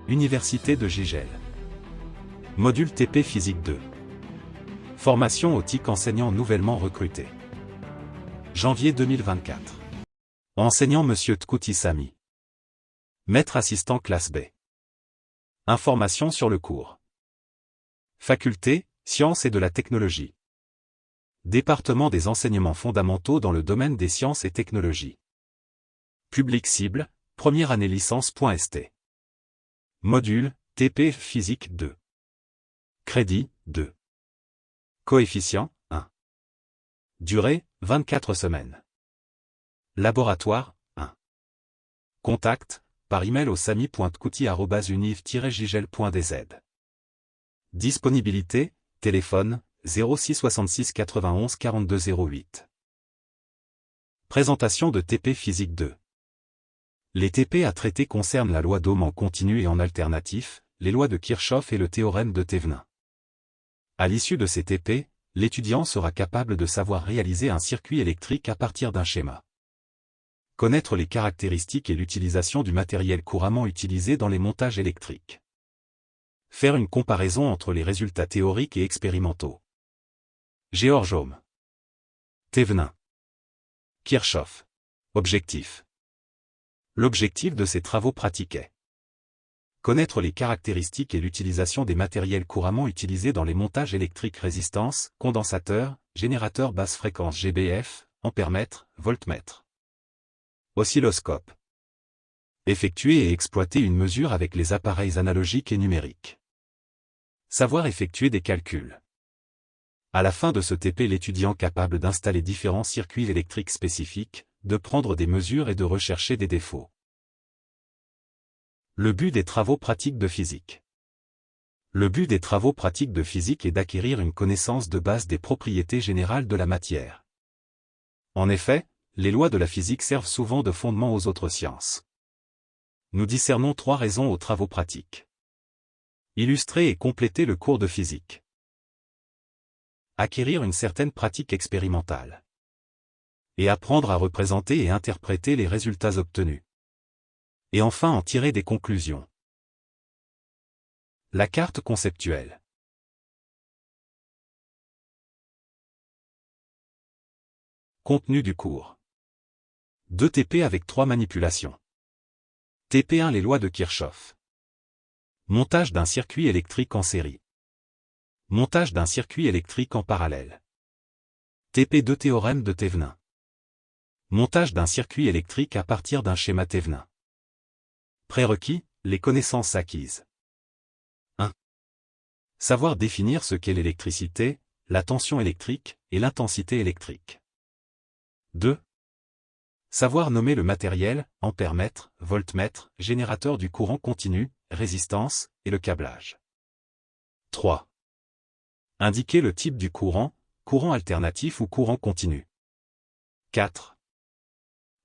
Université de Gigel. Module TP Physique 2. Formation au TIC enseignant nouvellement recruté. Janvier 2024. Enseignant Monsieur Tkouti Sami. Maître assistant classe B. Informations sur le cours. Faculté, Sciences et de la technologie. Département des enseignements fondamentaux dans le domaine des sciences et technologies. Public cible, première année licence.st. Module, TP Physique 2. Crédit, 2. Coefficient, 1. Durée, 24 semaines. Laboratoire, 1. Contact, par email au sami.tkouti@univ-gigel.dz. Disponibilité, téléphone, 06 66 91 42 08. Présentation de TP Physique 2. Les TP à traiter concernent la loi d'Ohm en continu et en alternatif, les lois de Kirchhoff et le théorème de Thevenin. À l'issue de ces TP, l'étudiant sera capable de savoir réaliser un circuit électrique à partir d'un schéma. Connaître les caractéristiques et l'utilisation du matériel couramment utilisé dans les montages électriques. Faire une comparaison entre les résultats théoriques et expérimentaux. George Ohm. Thevenin. Kirchhoff. Objectif. L'objectif de ces travaux pratiques est connaître les caractéristiques et l'utilisation des matériels couramment utilisés dans les montages électriques résistance, condensateur, générateur basse fréquence GBF, ampèremètre, voltmètre. Oscilloscope. Effectuer et exploiter une mesure avec les appareils analogiques et numériques. Savoir effectuer des calculs. À la fin de ce TP, l'étudiant capable d'installer différents circuits électriques spécifiques, de prendre des mesures et de rechercher des défauts. Le but des travaux pratiques de physique. Le but des travaux pratiques de physique est d'acquérir une connaissance de base des propriétés générales de la matière. En effet, les lois de la physique servent souvent de fondement aux autres sciences. Nous discernons 3 raisons aux travaux pratiques. Illustrer et compléter le cours de physique. Acquérir une certaine pratique expérimentale. Et apprendre à représenter et interpréter les résultats obtenus. Et enfin en tirer des conclusions. La carte conceptuelle. Contenu du cours. 2 TP avec 3 manipulations. TP1 Les lois de Kirchhoff. Montage d'un circuit électrique en série. Montage d'un circuit électrique en parallèle. TP2 Théorème de Thevenin. Montage d'un circuit électrique à partir d'un schéma Thevenin. Prérequis, les connaissances acquises. 1. Savoir définir ce qu'est l'électricité, la tension électrique et l'intensité électrique. 2. Savoir nommer le matériel, ampèremètre, voltmètre, générateur du courant continu, résistance, et le câblage. 3. Indiquer le type du courant, courant alternatif ou courant continu. 4.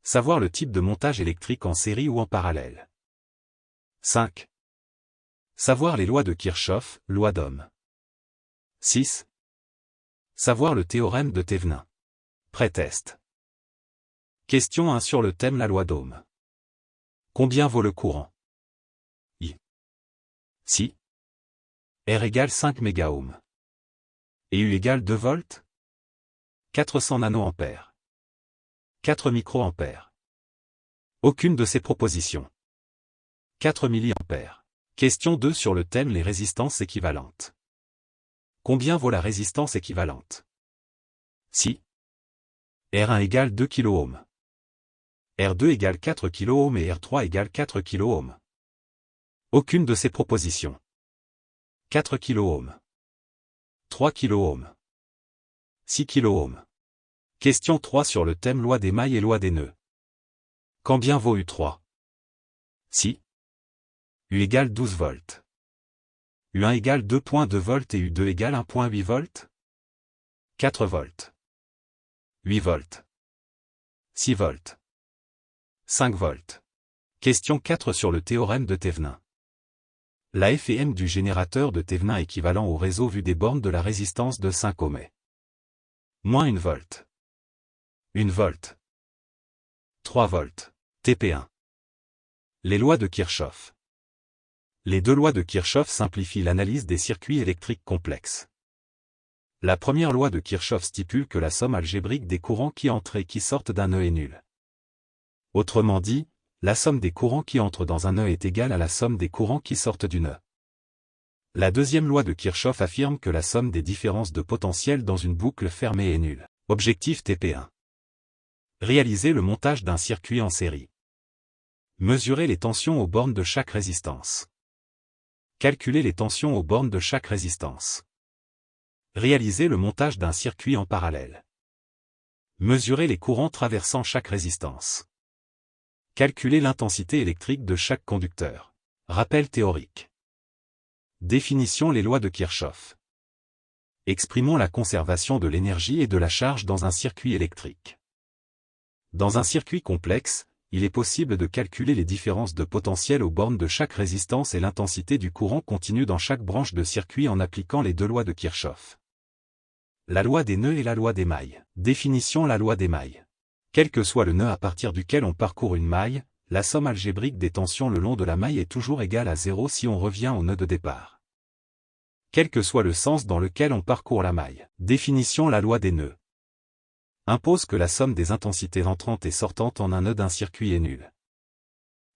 Savoir le type de montage électrique en série ou en parallèle. 5. Savoir les lois de Kirchhoff, loi d'Ohm. 6. Savoir le théorème de Thevenin. Pré-test. Question 1 sur le thème la loi d'Ohm. Combien vaut le courant? I. Si. R égale 5 mégaohms. Et U égale 2 volts? 400 nanoampères. 4 microampères. Aucune de ces propositions. 4 milliampères. Question 2 sur le thème les résistances équivalentes. Combien vaut la résistance équivalente? Si. R1 égale 2 kΩ. R2 égale 4 kΩ et R3 égale 4 kΩ. Aucune de ces propositions. 4 kΩ. 3 kΩ. 6 kΩ. Question 3 sur le thème loi des mailles et loi des nœuds. Combien vaut U3? Si. U égale 12 volts. U1 égale 2.2 volts et U2 égale 1.8 volts. 4 volts. 8 volts. 6 volts. 5 volts. Question 4 sur le théorème de Thevenin. La F et M du générateur de Thevenin équivalent au réseau vu des bornes de la résistance de 5 ohms est moins 1 volt. 1 volt. 3 volts. TP1. Les lois de Kirchhoff. Les deux lois de Kirchhoff simplifient l'analyse des circuits électriques complexes. La première loi de Kirchhoff stipule que la somme algébrique des courants qui entrent et qui sortent d'un nœud est nulle. Autrement dit, la somme des courants qui entrent dans un nœud est égale à la somme des courants qui sortent du nœud. La deuxième loi de Kirchhoff affirme que la somme des différences de potentiel dans une boucle fermée est nulle. Objectif TP1. Réaliser le montage d'un circuit en série. Mesurer les tensions aux bornes de chaque résistance. Calculer les tensions aux bornes de chaque résistance. Réaliser le montage d'un circuit en parallèle. Mesurer les courants traversant chaque résistance. Calculer l'intensité électrique de chaque conducteur. Rappel théorique. Définition les lois de Kirchhoff. Exprimons la conservation de l'énergie et de la charge dans un circuit électrique. Dans un circuit complexe, il est possible de calculer les différences de potentiel aux bornes de chaque résistance et l'intensité du courant continu dans chaque branche de circuit en appliquant les deux lois de Kirchhoff. La loi des nœuds et la loi des mailles. Définition la loi des mailles. Quel que soit le nœud à partir duquel on parcourt une maille, la somme algébrique des tensions le long de la maille est toujours égale à 0 si on revient au nœud de départ. Quel que soit le sens dans lequel on parcourt la maille. Définition la loi des nœuds. Impose que la somme des intensités entrantes et sortantes en un nœud d'un circuit est nulle.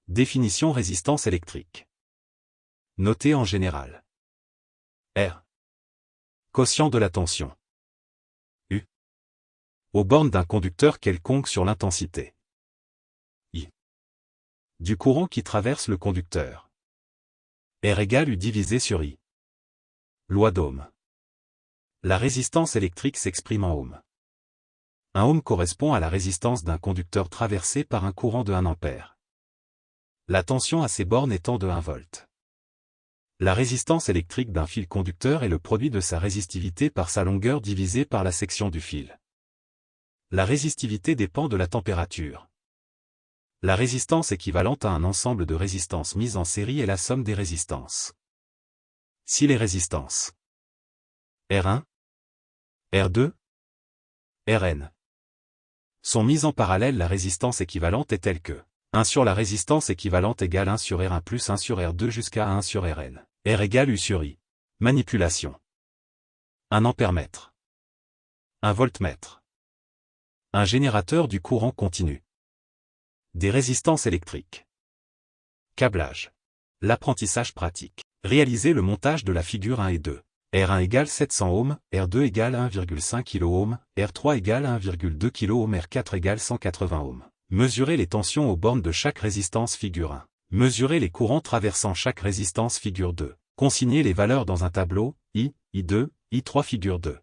Définition résistance électrique. Notée en général. R. Quotient de la tension. U. Aux bornes d'un conducteur quelconque sur l'intensité. I. Du courant qui traverse le conducteur. R égale U divisé sur I. Loi d'Ohm. La résistance électrique s'exprime en ohms. Un ohm correspond à la résistance d'un conducteur traversé par un courant de 1 ampère. La tension à ces bornes étant de 1 volt. La résistance électrique d'un fil conducteur est le produit de sa résistivité par sa longueur divisée par la section du fil. La résistivité dépend de la température. La résistance équivalente à un ensemble de résistances mises en série est la somme des résistances. Si les résistances R1, R2, Rn sont mises en parallèle, la résistance équivalente est telle que 1 sur la résistance équivalente égale 1 sur R1 plus 1 sur R2 jusqu'à 1 sur Rn. R égale U sur I. Manipulation. 1 ampère-mètre. 1 voltmètre. Un générateur du courant continu. Des résistances électriques. Câblage. L'apprentissage pratique. Réaliser le montage de la figure 1 et 2. R1 égale 700 ohms, R2 égale 1,5 kΩ, R3 égale 1,2 kΩ, R4 égale 180 ohms. Mesurer les tensions aux bornes de chaque résistance figure 1. Mesurer les courants traversant chaque résistance figure 2. Consigner les valeurs dans un tableau, I, I2, I3 figure 2.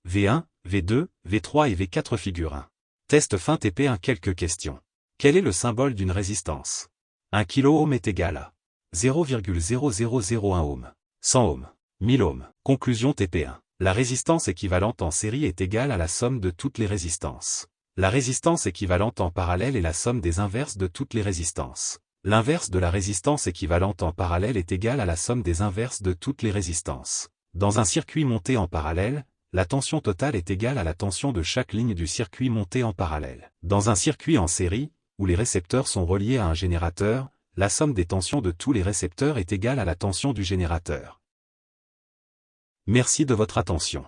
V1, V2, V3 et V4 figure 1. Test fin TP1. Quelques questions. Quel est le symbole d'une résistance? 1 kΩ est égal à 0,0001 ohm. 100 ohms. 1000 ohms. Conclusion TP1. La résistance équivalente en série est égale à la somme de toutes les résistances. La résistance équivalente en parallèle est la somme des inverses de toutes les résistances. L'inverse de la résistance équivalente en parallèle est égale à la somme des inverses de toutes les résistances. Dans un circuit monté en parallèle, la tension totale est égale à la tension de chaque ligne du circuit monté en parallèle. Dans un circuit en série, où les récepteurs sont reliés à un générateur, la somme des tensions de tous les récepteurs est égale à la tension du générateur. Merci de votre attention.